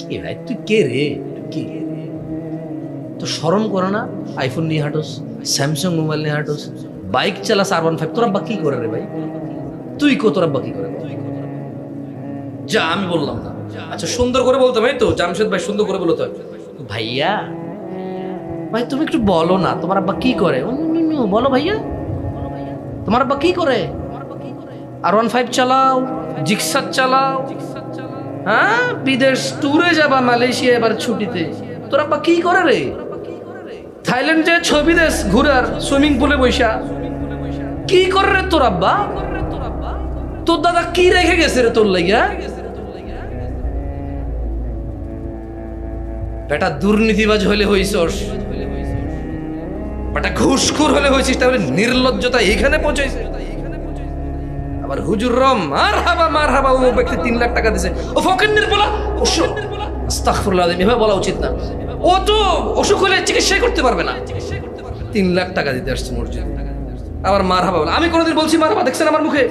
কি ভাই তুই কে রে, কি তো শরম করে না? আইফোন নিয়ে হাঁটোস, স্যামসাং মোবাইল নিয়ে হাঁটোস, বাইক চালাস R15। তোর আব্বা কি করে রে ভাই? তুই তোর আব্বা কি করে? যা, আমি বললাম না। আচ্ছা সুন্দর করে বলতে ভাই, তো জামশেদ ভাই সুন্দর করে বলতে হয়। ভাইয়া ভাই তুমি একটু বলো না তোমার আব্বা কি করে? বলো ভাইয়া তোমার আব্বা কি করে? R15 চালাও, জিক্সার চালাও, হ্যাঁ বিদেশ ট্যুরে যাবা, মালয়েশিয়া এবার ছুটিতে। তোর আব্বা কি করে রে? থাইল্যান্ডে ছবি দেশ ঘুরার, সুইমিং পুলে বৈশা কি করে রে তোর আব্বা? তোর দাদা কি রেখে গেছে রে তোর লাইগা? বেটা দুর্নীতিবাজ হলে হইছস, বেটা ঘুষখোর হলে হইছিস, তাহলে নির্লজ্জতা এখানে পৌঁছেছে। আবার হুজুর রম মার হাবা ও ব্যক্তি 3 লাখ টাকা দিছে, ও ফকিন্নির বলা আস্তাগফিরুল্লাহ, এভাবে বলা উচিত না। ও তো অসুখ হলে চিকিৎসাই করতে পারবে না, 3 লাখ টাকা দিতে আসছে মসজিদে, আবার মার হাবা বলা। আমি কোনোদিন বলছি মার হাবা? দেখছেন আমার মুখে?